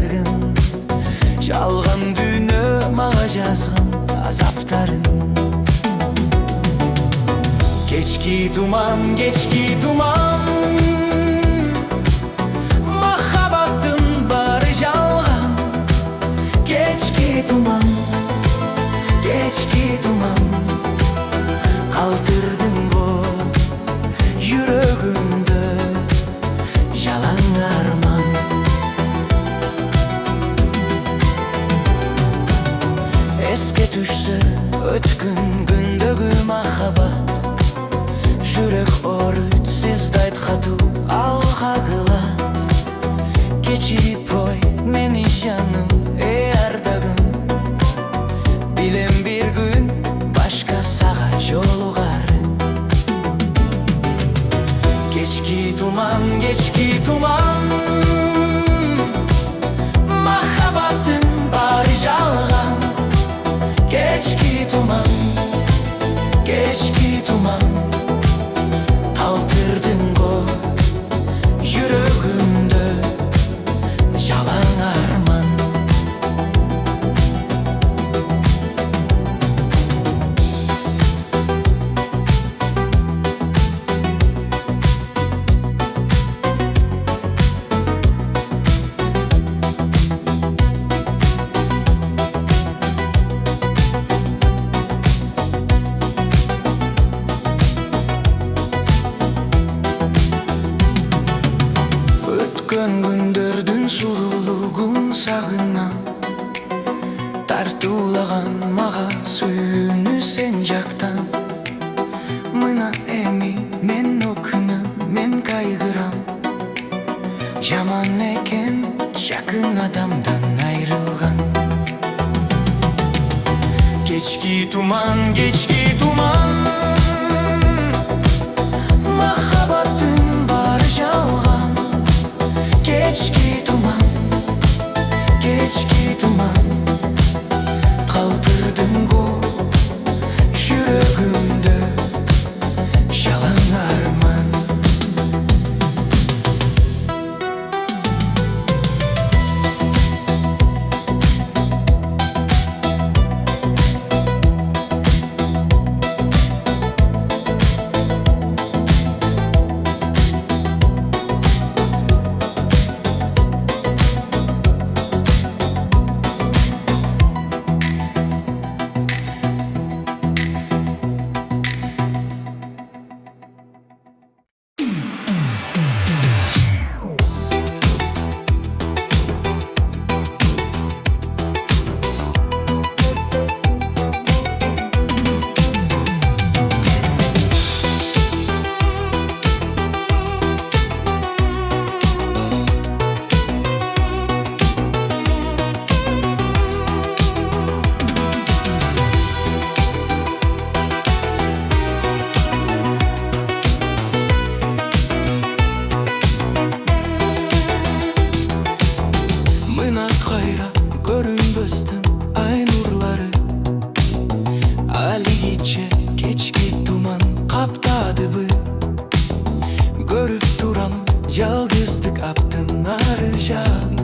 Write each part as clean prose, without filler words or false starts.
erdagın. Жалған дүйнө мага жазган азаптарын. Кечки туман, кечки туман, махаббаттын бары жалган. Кечки туман, кечки туман, калтырдың го жүрөгүмдө жалаң арман. Эске түшсө өткөн күндөгү махаббат, жүрек оруйт сиздайт катуу алга кылат. Кечирип ой мени жаным, ардагым. Билем бир күн башка сага жолугарын. Кечки туман, кечки туман, махаббаттын бары жалган. Кечки туман, кечки туман, калтырдың го жүрөгүмдө жалаң арман. Өткөн күндөрдүн сулуулугун сагынам, тартуулаган мага сүйүүнү сен жактан. Мына эми мен өкүнөм, мен кайгырам. Жаман экен жакын адамдан айрылган. Кечки туман, кечки туман, махаббаттын бары жалган. Кечки туман, кечки туман, калтырдың го жүрөгүмдө жалаң арман. Кайра көрүнбөстүн ай нурлары, алигиче кечки туман каптадыбы. Көрүп турам жалгыздык аптын ары жан.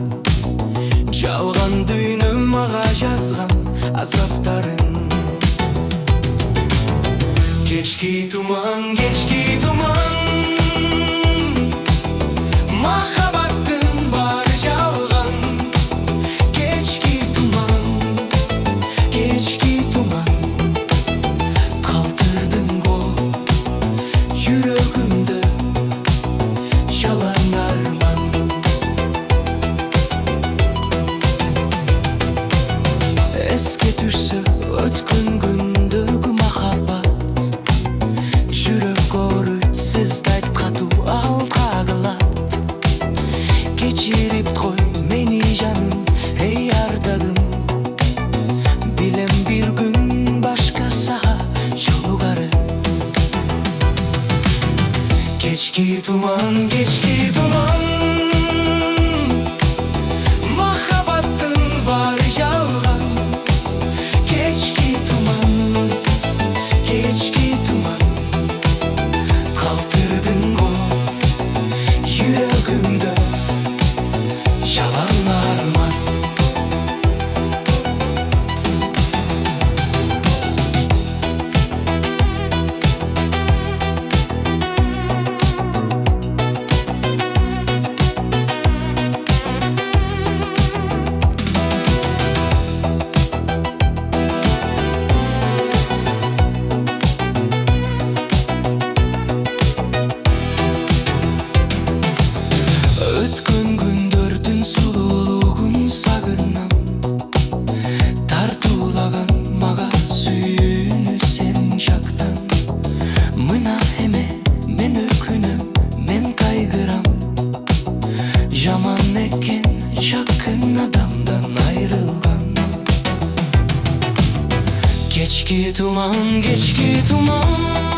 Жалган дүйнө мага жазган азаптарын. Кечки туман, кечки туман, махаббаттын бары жалган. Кечки туман, кечки туман, калтырдың го жүрөгүмдө жалаң арман. Эске түшсө өткөн күндөгү махаббат, жүрөк оруйт geç git uman, geç git uman.